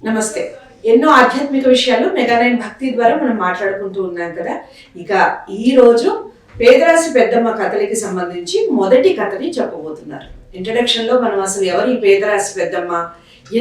నమస్తే. ఎన్నో ఆధ్యాత్మిక విషయాలు మెగానైన్ భక్తి ద్వారా మనం మాట్లాడుకుంటూ ఉన్నాం కదా. ఇక ఈ రోజు పేదరాశి పెద్దమ్మ కథలకి సంబంధించి మొదటి కథని చెప్పబోతున్నారు. ఇంట్రడక్షన్ లో మనం అసలు ఎవరు ఈ పేదరాశి పెద్దమ్మ,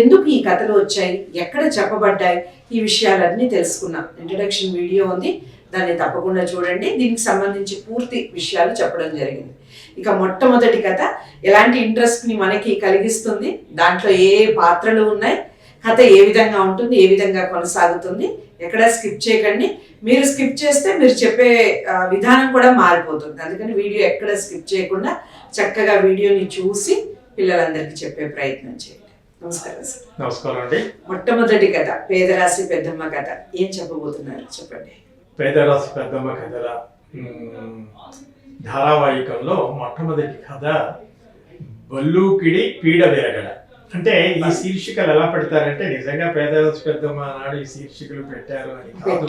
ఎందుకు ఈ కథలు వచ్చాయి, ఎక్కడ చెప్పబడ్డాయి, ఈ విషయాలన్నీ తెలుసుకున్నాం. ఇంట్రడక్షన్ వీడియో ఉంది, దాన్ని తప్పకుండా చూడండి. దీనికి సంబంధించి పూర్తి విషయాలు చెప్పడం జరిగింది. ఇక మొట్టమొదటి కథ ఎలాంటి ఇంట్రెస్ట్ ని మనకి కలిగిస్తుంది, దాంట్లో ఏ పాత్రలు ఉన్నాయి, కథ ఏ విధంగా ఉంటుంది, ఏ విధంగా కొనసాగుతుంది, ఎక్కడ స్కిప్ చేయకండి. మీరు స్కిప్ చేస్తే మీరు చెప్పే విధానం కూడా మారిపోతుంది. అందుకని వీడియో ఎక్కడ స్కిప్ చేయకుండా చక్కగా వీడియోని చూసి పిల్లలందరికీ చెప్పే ప్రయత్నం చేయండి. నమస్కారం సార్. నమస్కారం అండి. మొట్టమొదటి కథ పేదరాశి పెద్దమ్మ కథ ఏం చెప్పబోతున్నారు చెప్పండి. పేదరాశి పెద్దమ్మ కథల ధారావాహికంలో మొట్టమొదటి కథ బల్లూకిడి పీడ విరగడ. అంటే ఈ శీర్షికలు ఎలా పెడతారంటే నిజంగా పేదరాశి పెద్దమ్మ నాడు ఈ శీర్షికలు పెట్టారు అని కాదు.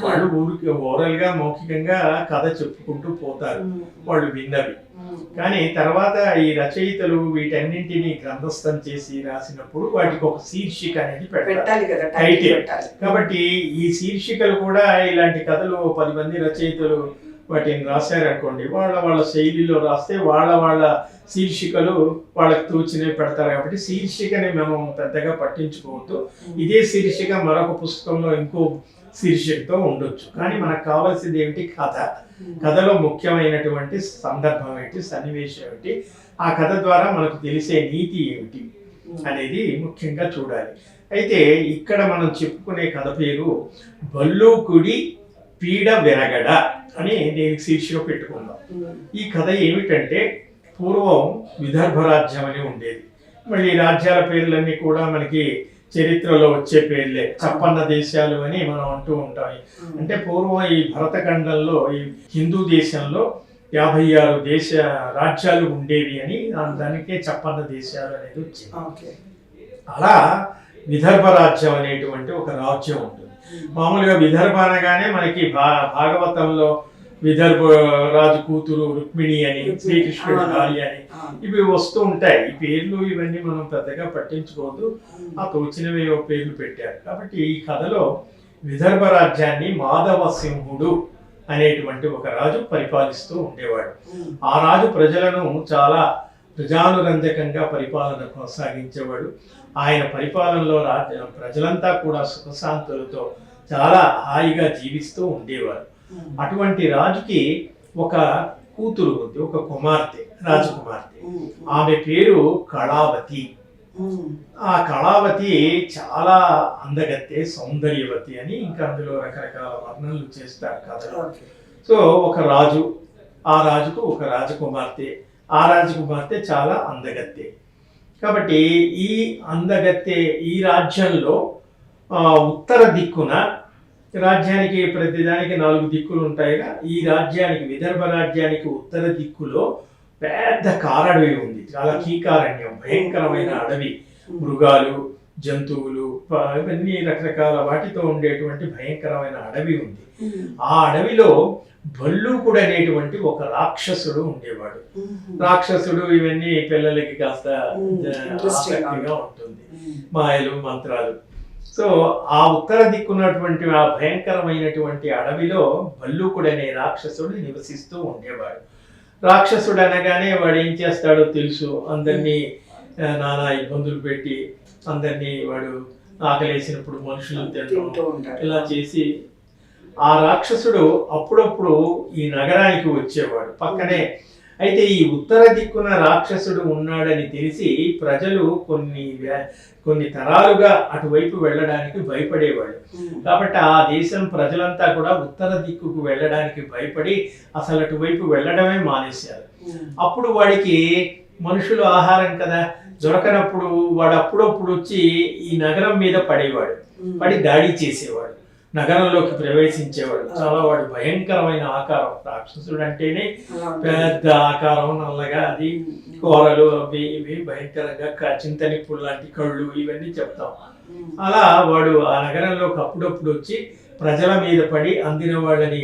వాళ్ళు ఊరికి ఓరల్ గా మౌఖికంగా కథ చెప్పుకుంటూ పోతారు వాళ్ళు విన్నవి. కానీ తర్వాత ఈ రచయితలు వీటన్నింటినీ గ్రంథస్థం చేసి రాసినప్పుడు వాటికి ఒక శీర్షిక అనేది పెట్టాలి కదా, టైటిల్. కాబట్టి ఈ శీర్షికలు కూడా ఇలాంటి కథలు 10 మంది రచయితలు వాటిని రాశారనుకోండి, వాళ్ళ శైలిలో రాస్తే వాళ్ళ శీర్షికలు వాళ్ళకి తోచినవి పెడతారు. కాబట్టి శీర్షికని మనం పెద్దగా పట్టించుకోవద్దు. ఇదే శీర్షిక మరొక పుస్తకంలో ఇంకో శీర్షికతో ఉండొచ్చు. కానీ మనకు కావాల్సింది ఏమిటి? కథ. కథలో ముఖ్యమైనటువంటి సందర్భం ఏమిటి, సన్నివేశం ఏమిటి, ఆ కథ ద్వారా మనకు తెలిసే నీతి ఏమిటి అనేది ముఖ్యంగా చూడాలి. అయితే ఇక్కడ మనం చెప్పుకునే కథ పేరు బల్లూకుడి పీడ విరగడ అని దీనికి శీర్షిక పెట్టుకుందాం. ఈ కథ ఏమిటంటే, పూర్వం విదర్భ రాజ్యం అని ఉండేది. మళ్ళీ రాజ్యాల పేర్లన్నీ కూడా మనకి చరిత్రలో వచ్చే పేర్లే, చప్పన్న దేశాలు అని మనం అంటూ ఉంటాం. అంటే పూర్వం ఈ భరతఖండంలో, ఈ హిందూ దేశంలో 56 దేశ రాజ్యాలు ఉండేవి అని దానికే చప్పన్న దేశాలు అనేది వచ్చింది. అలా విదర్భ రాజ్యం అనేటువంటి ఒక రాజ్యం ఉంటుంది. మామూలుగా విదర్భ అనగానే మనకి భాగవతంలో విదర్భ రాజు కూతురు రుక్మిణి అని, శ్రీకృష్ణుడు భార్య అని ఇవి వస్తూ ఉంటాయి. ఈ పేర్లు ఇవన్నీ మనం పెద్దగా పట్టించుకోవద్దు, ఆ తోచినవి పేర్లు పెట్టారు. కాబట్టి ఈ కథలో విదర్భ రాజ్యాన్ని మాధవ సింహుడు అనేటువంటి ఒక రాజు పరిపాలిస్తూ ఉండేవాడు. ఆ రాజు ప్రజలను చాలా ప్రజానురంజకంగా పరిపాలన కొనసాగించేవాడు. ఆయన పరిపాలనలో ప్రజలంతా కూడా సుఖశాంతులతో చాలా హాయిగా జీవిస్తూ ఉండేవారు. అటువంటి రాజుకి ఒక కూతురు ఉంది, ఒక కుమార్తె, రాజకుమార్తె. ఆమె పేరు కళావతి. ఆ కళావతి చాలా అందగత్తె, సౌందర్యవతి అని ఇంకా అందులో రకరకాల వర్ణనలు చేస్తారు కథలో. సో ఒక రాజు, ఆ రాజుకు ఒక రాజకుమార్తె, ఆ రాజకుమార్తె చాలా అందగత్తె. కాబట్టి ఈ అందగత్తె ఈ రాజ్యంలో ఉత్తర దిక్కున, రాజ్యానికి ప్రతిదానికి 4 దిక్కులు ఉంటాయిగా, ఈ రాజ్యానికి విదర్భ రాజ్యానికి ఉత్తర దిక్కులో పెద్ద కారడవి ఉంది. చాలా కీకారణ్యం, భయంకరమైన అడవి, మృగాలు, జంతువులు, ఇవన్నీ రకరకాల వాటితో ఉండేటువంటి భయంకరమైన అడవి ఉంది. ఆ అడవిలో బల్లూకుడు అనేటువంటి ఒక రాక్షసుడు ఉండేవాడు. రాక్షసుడు ఇవన్నీ పిల్లలకి కాస్త ఆసక్తిగా ఉంటుంది, మాయలు మంత్రాలు. సో ఆ ఉత్తర దిక్కున్నటువంటి ఆ భయంకరమైనటువంటి అడవిలో బల్లూకుడు అనే రాక్షసుడు నివసిస్తూ ఉండేవాడు. రాక్షసుడు అనగానే వాడు ఏం చేస్తాడో తెలుసు, అందరినీ నానా ఇబ్బందులు పెట్టి అందరినీ వాడు ఆకలేసినప్పుడు మనుషులు తింటూ ఇలా చేసి, ఆ రాక్షసుడు అప్పుడప్పుడు ఈ నగరానికి వచ్చేవాడు పక్కనే. అయితే ఈ ఉత్తర దిక్కున రాక్షసుడు ఉన్నాడని తెలిసి ప్రజలు కొన్ని తరాలుగా అటువైపు వెళ్ళడానికి భయపడేవాడు. కాబట్టి ఆ దేశం ప్రజలంతా కూడా ఉత్తర దిక్కుకు వెళ్ళడానికి భయపడి అసలు అటువైపు వెళ్ళడమే మానేశారు. అప్పుడు వాడికి మనుషులు ఆహారం కదా దొరకనప్పుడు వాడు అప్పుడప్పుడు వచ్చి ఈ నగరం మీద పడేవాడు, పడి దాడి చేసేవాడు, నగరంలోకి ప్రవేశించేవాడు. చాలా వాడు భయంకరమైన ఆకారం, రాక్షసుడు అంటేనే పెద్ద ఆకారం, నల్లగా, అది కూరలు అవి ఇవి భయంకరంగా, చింతనిప్పులు లాంటి కళ్ళు ఇవన్నీ చెప్తాం. అలా వాడు ఆ నగరంలోకి అప్పుడప్పుడు వచ్చి ప్రజల మీద పడి అందిన వాళ్ళని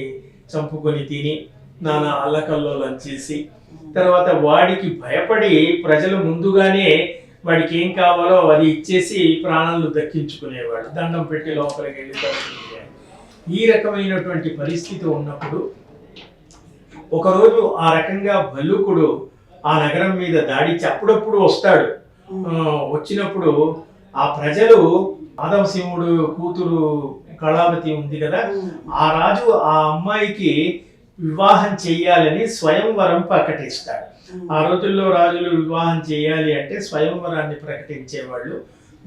చంపుకొని తిని నానా అల్లకల్లోలం చేసి, తర్వాత వాడికి భయపడి ప్రజలు ముందుగానే వాడికి ఏం కావాలో అది ఇచ్చేసి ప్రాణాలు దక్కించుకునేవాడు, దండం పెట్టి లోపలికి వెళ్ళి పడుకునేవాడు. ఈ రకమైనటువంటి పరిస్థితి ఉన్నప్పుడు ఒకరోజు ఆ రకంగా భల్లూకుడు ఆ నగరం మీద దాడిచి అప్పుడప్పుడు వస్తాడు. వచ్చినప్పుడు ఆ ప్రజలు మాధవసింహుడు కూతురు కళావతి ఉంది కదా, ఆ రాజు ఆ అమ్మాయికి వివాహం చెయ్యాలని స్వయంవరం ప్రకటిస్తాడు. ఆ రోజుల్లో రాజులు వివాహం చేయాలి అంటే స్వయంవరాన్ని ప్రకటించేవాళ్ళు.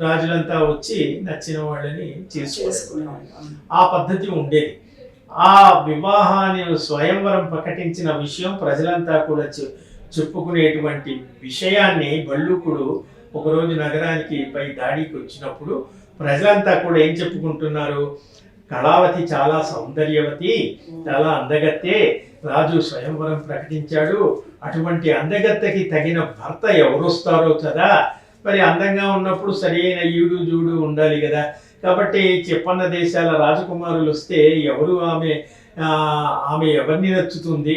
రాజులంతా వచ్చి నచ్చిన వాళ్ళని చేసుకునేవాళ్ళు. ఆ పద్ధతి ఉండేది. ఆ వివాహాన్ని స్వయంవరం ప్రకటించిన విషయం ప్రజలంతా కూడా చెప్పుకునేటువంటి విషయాన్ని భల్లూకుడు ఒకరోజు నగరానికి పై దాడికి వచ్చినప్పుడు ప్రజలంతా కూడా ఏం చెప్పుకుంటున్నారు, కళావతి చాలా సౌందర్యవతి, చాలా అందగత్తే, రాజు స్వయంవరం ప్రకటించాడు, అటువంటి అందగత్తెకి తగిన భర్త ఎవరు వస్తారో కదా, మరి అందంగా ఉన్నప్పుడు సరైన ఈడు జూడు ఉండాలి కదా, కాబట్టి చెప్పన్న దేశాల రాజకుమారులు వస్తే ఎవరు ఆమె ఎవరిని నచ్చుతుంది,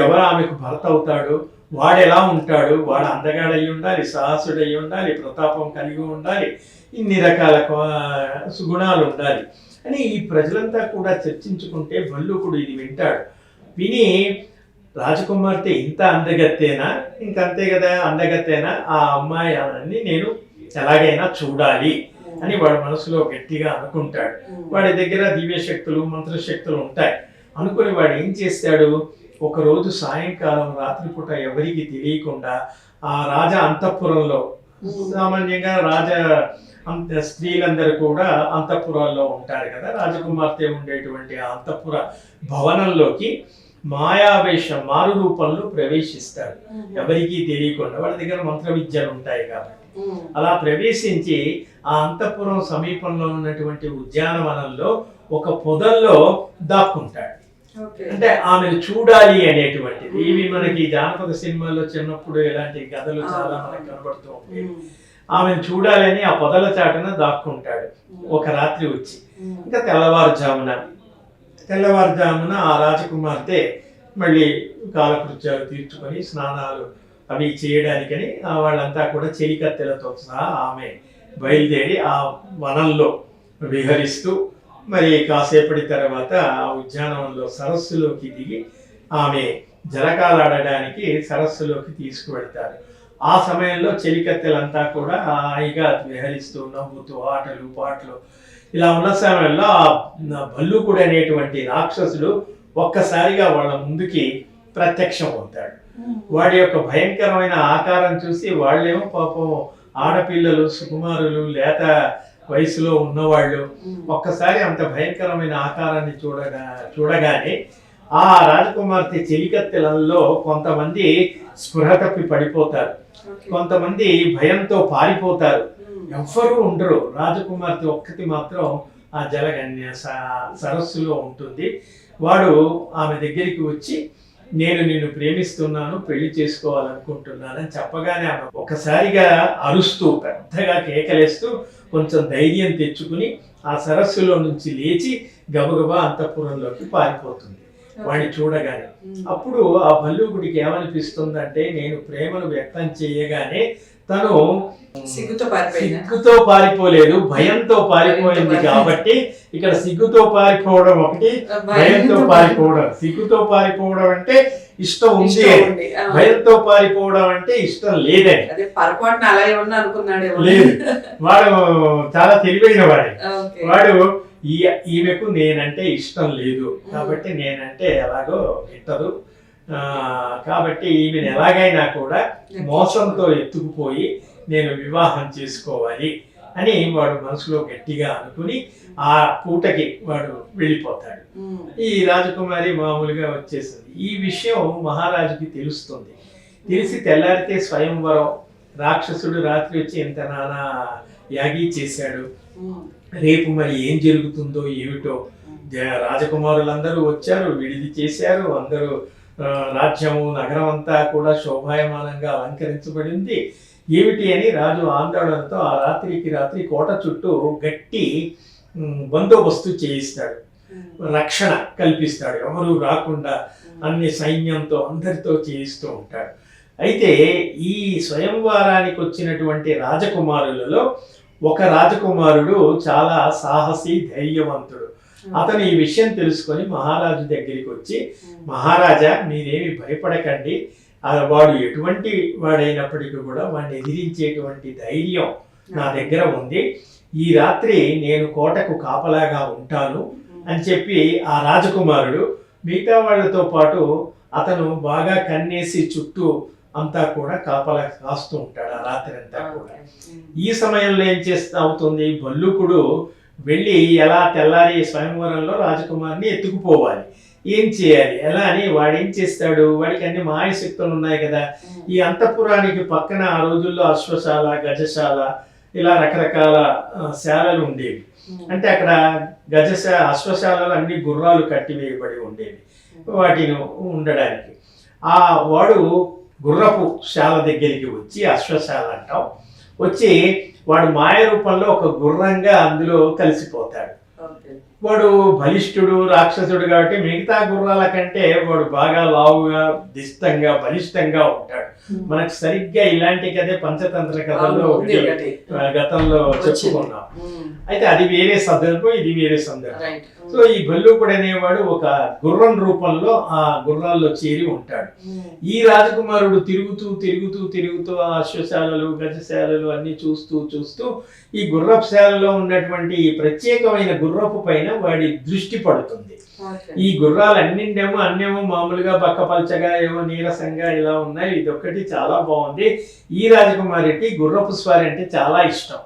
ఎవరు ఆమెకు భర్త అవుతాడు, వాడు ఎలా ఉంటాడు, వాడు అందగాడయి ఉండాలి, సాహసుడై ఉండాలి, ప్రతాపం కలిగి ఉండాలి, ఇన్ని రకాల సుగుణాలు ఉండాలి అని ఈ ప్రజలంతా కూడా చర్చించుకుంటే భల్లూకుడు ఇది వింటాడు. విని రాజకుమార్తె ఇంత అందగత్తేనా, ఇంకంతే కదా అందగత్తేనా, ఆ అమ్మాయి అని నేను ఎలాగైనా చూడాలి అని వాడు మనసులో గట్టిగా అనుకుంటాడు. వాడి దగ్గర దివ్యశక్తులు మంత్రశక్తులు ఉంటాయి. అనుకుని వాడు ఏం చేస్తాడు, ఒకరోజు సాయంకాలం రాత్రిపూట ఎవరికి తెలియకుండా ఆ రాజ అంతఃపురంలో, సామాన్యంగా స్త్రీలందరూ కూడా అంతఃపురాల్లో ఉంటారు కదా, రాజకుమార్తె ఉండేటువంటి ఆ అంతఃపుర భవనంలోకి మాయావేషం మారు రూపంలో ప్రవేశిస్తాడు. ఎవరికీ తెలియకుండా, వాళ్ళ దగ్గర మంత్ర విద్యలు ఉంటాయి కాబట్టి అలా ప్రవేశించి ఆ అంతఃపురం సమీపంలో ఉన్నటువంటి ఉద్యానవనంలో ఒక పొదల్లో దాక్కుంటాడు. అంటే ఆమెను చూడాలి అనేటువంటిది. ఇవి మనకి జానపద సినిమాల్లో చిన్నప్పుడు ఇలాంటి కథలు చాలా మనకు కనబడుతూ ఉంటాయి. ఆమెను చూడాలని ఆ పొదల చాటున దాక్కుంటాడు. ఒక రాత్రి వచ్చి ఇంకా తెల్లవారుజామున ఆ రాజకుమార్తె మళ్ళీ కాలకృత్యాలు తీర్చుకొని స్నానాలు అవి చేయడానికని వాళ్ళంతా కూడా చెలికత్తెలతో సహా ఆమె బయలుదేరి ఆ వనంలో విహరిస్తూ మరి కాసేపటి తర్వాత ఆ ఉద్యానవనంలో సరస్సులోకి దిగి ఆమె జలకాలాడడానికి సరస్సులోకి తీసుకువెళ్తారు. ఆ సమయంలో చెలికత్తెలంతా కూడా హాయిగా విహరిస్తూ నవ్వుతూ ఆటలు పాటలు ఇలా ఉన్న సమయంలో ఆ భల్లూకుడు అనేటువంటి రాక్షసుడు ఒక్కసారిగా వాళ్ళ ముందుకి ప్రత్యక్షం అవుతాడు. వాడి యొక్క భయంకరమైన ఆకారం చూసి వాళ్ళేమో పాపం ఆడపిల్లలు, సుకుమారులు, లేత వయసులో ఉన్నవాళ్ళు ఒక్కసారి అంత భయంకరమైన ఆకారాన్ని చూడగానే ఆ రాజకుమార్తె చెలికత్తెలలో కొంతమంది స్పృహ తప్పి పడిపోతారు, కొంతమంది భయంతో పారిపోతారు, ఎవ్వరూ ఉండరు. రాజకుమార్తె ఒక్కటి మాత్రం ఆ జలగన్య సరస్సులో ఉంటుంది. వాడు ఆమె దగ్గరికి వచ్చి నేను నిన్ను ప్రేమిస్తున్నాను, పెళ్లి చేసుకోవాలనుకుంటున్నానని చెప్పగానే ఆమె ఒకసారిగా అరుస్తూ పెద్దగా కేకలేస్తూ కొంచెం ధైర్యం తెచ్చుకుని ఆ సరస్సులో నుంచి లేచి గబగబా అంతఃపురంలోకి పారిపోతుంది వాడిని చూడగానే. అప్పుడు ఆ భల్లూకుడికి ఏమనిపిస్తుందంటే, నేను ప్రేమను వ్యక్తం చేయగానే తను సిగ్గుతో పారిపోలేదు, భయంతో పారిపోయింది. కాబట్టి ఇక్కడ సిగ్గుతో పారిపోవడం ఒకటి, భయంతో పారిపోవడం. సిగ్గుతో పారిపోవడం అంటే ఇష్టం ఉంది, భయంతో పారిపోవడం అంటే ఇష్టం లేదని. లేదు, వాడు చాలా తెలివైన వాడు ఈమెకు నేనంటే ఇష్టం లేదు కాబట్టి నేనంటే ఎలాగో గిట్టదు, కాబట్టి ఈమెను ఎలాగైనా కూడా మోసంతో ఎత్తుకుపోయి నేను వివాహం చేసుకోవాలి అని వాడు మనసులో గట్టిగా అనుకుని ఆ పూటకి వాడు వెళ్ళిపోతాడు. ఈ రాజకుమారి మామూలుగా వచ్చేసింది. ఈ విషయం మహారాజుకి తెలుస్తుంది. తెలిసి తెల్లారితే స్వయంవరం, రాక్షసుడు రాత్రి వచ్చి ఎంత నానా యాగి చేశాడు, రేపు మరి ఏం జరుగుతుందో ఏమిటో. రాజకుమారులందరూ వచ్చారు, విడిది చేశారు, అందరూ రాజ్యము నగరం అంతా కూడా శోభాయమానంగా అలంకరించబడింది. ఏమిటి అని రాజు ఆందోళనతో ఆ రాత్రి కోట చుట్టూ గట్టి బందోబస్తు చేయిస్తాడు, రక్షణ కల్పిస్తాడు, ఎవరు రాకుండా అన్ని సైన్యంతో అందరితో చేయిస్తూ ఉంటాడు. అయితే ఈ స్వయంవరానికి వచ్చినటువంటి రాజకుమారులలో ఒక రాజకుమారుడు చాలా సాహసి ధైర్యవంతుడు. అతను ఈ విషయం తెలుసుకొని మహారాజు దగ్గరికి వచ్చి, మహారాజా మీరేమి భయపడకండి, వాడు ఎటువంటి వాడైనప్పటికీ కూడా వాడిని ఎదిరించేటువంటి ధైర్యం నా దగ్గర ఉంది. ఈ రాత్రి నేను కోటకు కాపలాగా ఉంటాను అని చెప్పి ఆ రాజకుమారుడు మిగతా వాళ్ళతో పాటు అతను బాగా కన్నేసి చుట్టూ అంతా కూడా కాపలా కాస్తూ ఉంటాడు ఆ రాత్రి అంతా కూడా. ఈ సమయంలో ఏం చేస్తా అవుతుంది, భల్లూకుడు వెళ్ళి ఎలా తెల్లారి స్వయంవరంలో రాజకుమారిని ఎత్తుకుపోవాలి, ఏం చేయాలి ఎలా అని వాడేం చేస్తాడు, వాడికి అన్ని మాయశక్తులు ఉన్నాయి కదా. ఈ అంతఃపురానికి పక్కన ఆ రోజుల్లో అశ్వశాల, గజశాల ఇలా రకరకాల శాలలు ఉండేవి. అంటే అక్కడ అశ్వశాలలో అన్ని గుర్రాలు కట్టివేయబడి ఉండేవి వాటిని ఉండడానికి. వాడు గుర్రపు శాల దగ్గరికి వచ్చి, అశ్వశాల అంటాం, వచ్చి వాడు మాయ రూపంలో ఒక గుర్రంగా అందులో కలిసిపోతాడు. వాడు బలిష్ఠుడు, రాక్షసుడు కాబట్టి మిగతా గుర్రాల కంటే వాడు బాగా లావుగా, దిష్టంగా, బలిష్టంగా ఉంటాడు. మనకు సరిగ్గా ఇలాంటి కథే పంచతంత్ర కథల్లో గతంలో చెప్పుకున్నాం. అయితే అది వేరే సందర్భం, ఇది వేరే సందర్భం. సో ఈ భల్లూకుడు అనేవాడు ఒక గుర్రం రూపంలో ఆ గుర్రాల్లో చేరి ఉంటాడు. ఈ రాజకుమారుడు తిరుగుతూ తిరుగుతూ తిరుగుతూ ఆ అశ్వశాలలు, గజశాలలు అన్ని చూస్తూ చూస్తూ ఈ గుర్రపు శాలలో ఉన్నటువంటి ఈ ప్రత్యేకమైన గుర్రపు పైన వాడి దృష్టి పడుతుంది. ఈ గుర్రాలు అన్నేమో మామూలుగా బక్కపల్చగా ఏమో నీరసంగా ఇలా ఉన్నాయి, ఇదొక్కటి చాలా బాగుంది. ఈ రాజకుమారికి గుర్రపు స్వారీ అంటే చాలా ఇష్టం.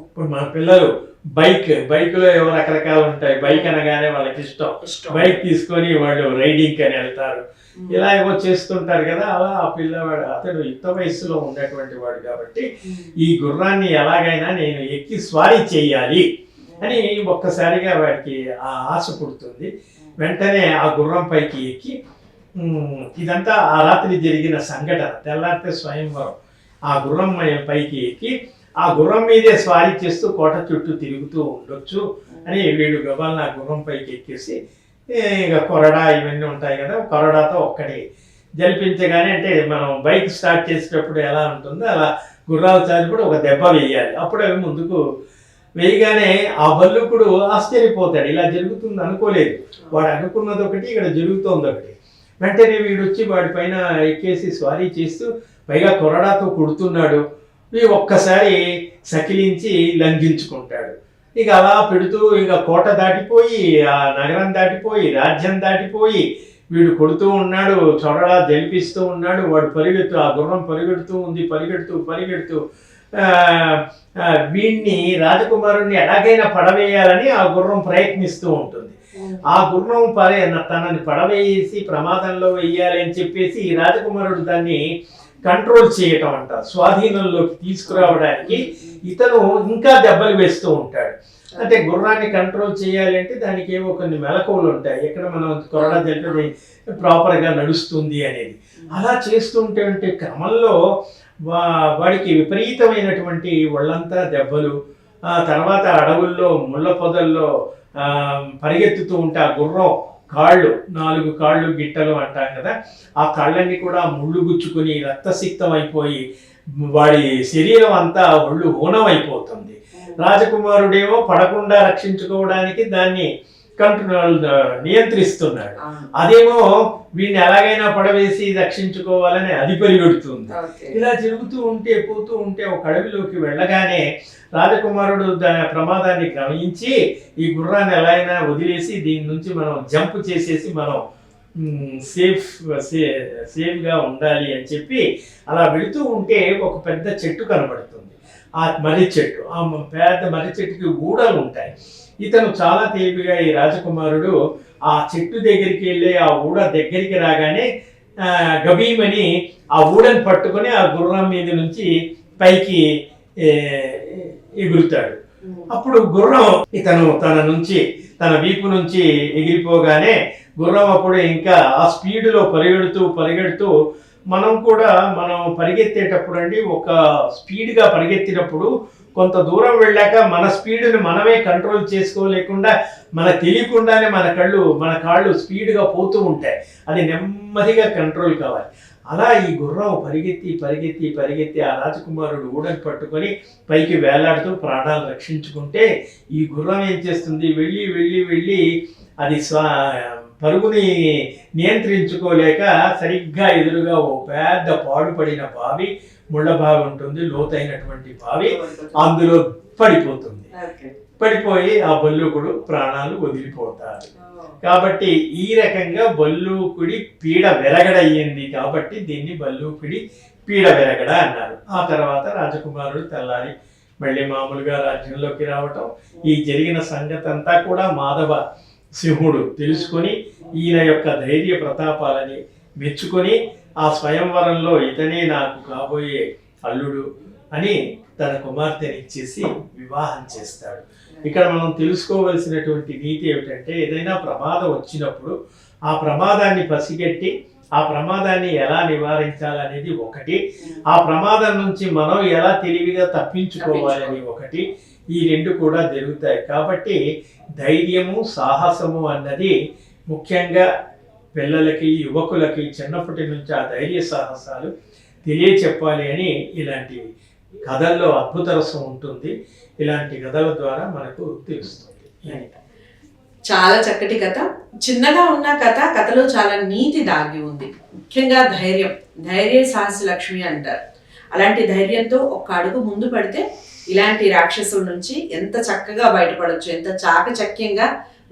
ఇప్పుడు మన పిల్లలు బైక్లో ఏవో రకరకాలు ఉంటాయి, బైక్ అనగానే వాళ్ళకి ఇష్టం, బైక్ తీసుకొని వాళ్ళు రైడింగ్ అని వెళ్తారు, ఇలా ఏవో చేస్తుంటారు కదా. అలా ఆ పిల్లవాడు అతడు యుక్త వయస్సులో ఉన్నటువంటి వాడు కాబట్టి ఈ గుర్రాన్ని ఎలాగైనా నేను ఎక్కి స్వారీ చేయాలి అని ఒక్కసారిగా వాడికి ఆ ఆశ పుడుతుంది. వెంటనే ఆ గుర్రం పైకి ఎక్కి, ఇదంతా ఆ రాత్రి జరిగిన సంఘటన, తెల్లారితే స్వయంవరం, ఆ గుర్రం పైకి ఎక్కి ఆ గుర్రం మీదే స్వారీ చేస్తూ కోట చుట్టూ తిరుగుతూ ఉండొచ్చు అని వీడు గబాలను ఆ గుర్రం పైకి ఎక్కేసి, ఇక కొరడా ఇవన్నీ ఉంటాయి కదా, కొరడాతో ఒక్కటి జలిపించగానే, అంటే మనం బైక్ స్టార్ట్ చేసేటప్పుడు ఎలా ఉంటుందో అలా గుర్రాలు చాలిపడి ఒక దెబ్బ వేయాలి. అప్పుడు అవి ముందుకు వేయగానే ఆ భల్లూకుడు ఆశ్చర్యపోతాడు, ఇలా జరుగుతుంది అనుకోలేదు. వాడు అనుకున్నది ఒకటి, ఇక్కడ జరుగుతోంది ఒకటి. వెంటనే వీడు వచ్చి వాడి పైన ఎక్కేసి స్వారీ చేస్తూ పైగా కొరడాతో కొడుతున్నాడు. ఒక్కసారి సకిలించి లంఘించుకుంటాడు. ఇక అలా పెడుతూ ఇక కోట దాటిపోయి, ఆ నగరం దాటిపోయి, రాజ్యం దాటిపోయి వీడు కొడుతూ ఉన్నాడు, చొరడా జలిపిస్తూ ఉన్నాడు. వాడు పరిగెడుతూ, ఆ గుర్రం పరిగెడుతూ ఉంది, పరిగెడుతూ వీడిని, రాజకుమారుణ్ణి ఎలాగైనా పడవేయాలని ఆ గుర్రం ప్రయత్నిస్తూ ఉంటుంది. ఆ గుర్రం తనని పడవేసి ప్రమాదంలో వెయ్యాలి అని చెప్పేసి ఈ రాజకుమారుడు దాన్ని కంట్రోల్ చేయటం అంట, స్వాధీనంలోకి తీసుకురావడానికి ఇతను ఇంకా దెబ్బలు వేస్తూ ఉంటాడు. అంటే గుర్రాన్ని కంట్రోల్ చేయాలి అంటే దానికి ఏవో కొన్ని మెలకువలు ఉంటాయి, ఎక్కడ మనం కొరడా జరిపేది ప్రాపర్గా నడుస్తుంది అనేది. అలా చేస్తుంటే క్రమంలో వాడికి విపరీతమైనటువంటి ఒళ్ళంతా దెబ్బలు. తర్వాత అడవుల్లో ముళ్ళ పొదల్లో పరిగెత్తుతూ ఉంటే ఆ గుర్రం కాళ్ళు, 4 కాళ్ళు గిట్టలు అంటాం కదా, ఆ కాళ్ళన్నీ కూడా ముళ్ళు గుచ్చుకుని రక్తసిక్తం అయిపోయి వాడి శరీరం అంతా ఒళ్ళు హూనం అయిపోతుంది. రాజకుమారుడేమో పడకుండా రక్షించుకోవడానికి దాన్ని నియంత్రిస్తున్నాడు, అదేమో వీడిని ఎలాగైనా పడవేసి రక్షించుకోవాలని అది పరిగెడుతుంది. ఇలా జరుగుతూ ఉంటే పోతూ ఉంటే ఒక అడవిలోకి వెళ్ళగానే రాజకుమారుడు ప్రమాదాన్ని గమనించి ఈ గుర్రాన్ని ఎలా అయినా వదిలేసి దీని నుంచి మనం జంప్ చేసేసి మనం సేఫ్గా ఉండాలి అని చెప్పి అలా వెళుతూ ఉంటే ఒక పెద్ద చెట్టు కనబడుతుంది, ఆ మర్రి చెట్టు. ఆ పెద్ద మర్రి చెట్టుకి ఊడలు ఉంటాయి. ఇతను చాలా తేలిగ్గా ఈ రాజకుమారుడు ఆ చెట్టు దగ్గరికి వెళ్ళి ఆ ఊడ దగ్గరికి రాగానే గబీమని ఆ ఊడని పట్టుకొని ఆ గుర్రం మీద నుంచి పైకి ఎగురుతాడు. అప్పుడు గుర్రం ఇతను తన వీపు నుంచి ఎగిరిపోగానే గుర్రం అప్పుడు ఇంకా ఆ స్పీడ్లో పరిగెడుతూ మనం పరిగెత్తేటప్పుడు అండి, ఒక స్పీడ్గా పరిగెత్తినప్పుడు కొంత దూరం వెళ్ళాక మన స్పీడ్ని మనమే కంట్రోల్ చేసుకోలేకుండా మనకు తెలియకుండానే మన కాళ్ళు స్పీడ్గా పోతూ ఉంటాయి. అది నెమ్మదిగా కంట్రోల్ కావాలి. అలా ఈ గుర్రం పరిగెత్తి పరిగెత్తి పరిగెత్తి ఆ రాజకుమారుడు ఊడని పట్టుకొని పైకి వేలాడుతూ ప్రాణాలు రక్షించుకుంటే ఈ గుర్రం ఏం చేస్తుంది, వెళ్ళి వెళ్ళి వెళ్ళి అది పరుగుని నియంత్రించుకోలేక సరిగ్గా ఎదురుగా ఓ పెద్ద పాడుపడిన బావి, ముళ్ళ బావి ఉంటుంది, లోతైనటువంటి బావి, అందులో పడిపోతుంది. పడిపోయి ఆ భల్లూకుడు ప్రాణాలు వదిలిపోతారు. కాబట్టి ఈ రకంగా భల్లూకుడి పీడ విరగడయ్యింది కాబట్టి దీన్ని భల్లూకుడి పీడ విరగడ అన్నారు. ఆ తర్వాత రాజకుమారుడు తెల్లారి మళ్ళీ మామూలుగా రాజ్యంలోకి రావటం, ఈ జరిగిన సంగతి అంతా కూడా మాధవ సింహుడు తెలుసుకొని ఈయన యొక్క ధైర్య ప్రతాపాలని మెచ్చుకొని ఆ స్వయంవరంలో ఇతనే నాకు కాబోయే అల్లుడు అని తన కుమార్తెని ఇచ్చేసి వివాహం చేస్తాడు. ఇక్కడ మనం తెలుసుకోవలసినటువంటి నీతి ఏమిటంటే, ఏదైనా ప్రమాదం వచ్చినప్పుడు ఆ ప్రమాదాన్ని పసిగట్టి ఆ ప్రమాదాన్ని ఎలా నివారించాలనేది ఒకటి, ఆ ప్రమాదం నుంచి మనం ఎలా తెలివిగా తప్పించుకోవాలని ఒకటి, ఈ రెండు కూడా జరుగుతాయి. కాబట్టి ధైర్యము సాహసము అన్నది ముఖ్యంగా పిల్లలకి యువకులకి చిన్నప్పటి నుంచి ఆ ధైర్య సాహసాలు తెలియచెప్పాలి అని ఇలాంటి కథల్లో అద్భుత రసం ఉంటుంది. ఇలాంటి కథల ద్వారా మనకు తెలుస్తుంది. చాలా చక్కటి కథ, చిన్నగా ఉన్న కథలో చాలా నీతి దాగి ఉంది. ముఖ్యంగా ధైర్య సాహస లక్ష్మి అంటారు. అలాంటి ధైర్యంతో ఒక్క అడుగు ముందు పడితే ఇలాంటి రాక్షసుల నుంచి ఎంత చక్కగా బయటపడొచ్చు, ఎంత చాకచక్యంగా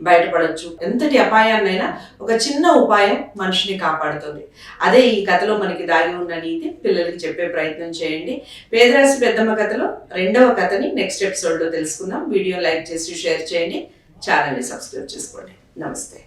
బయటపడొచ్చు. ఎంతటి అపాయాన్నైనా ఒక చిన్న ఉపాయం మనిషిని కాపాడుతుంది. అదే ఈ కథలో మనకి దాగి ఉన్న నీతి. పిల్లలకి చెప్పే ప్రయత్నం చేయండి. పేదరాశి పెద్దమ్మ కథలో 2వ కథని నెక్స్ట్ ఎపిసోడ్లో తెలుసుకుందాం. వీడియో లైక్ చేసి షేర్ చేయండి, ఛానల్ని సబ్స్క్రైబ్ చేసుకోండి. నమస్తే.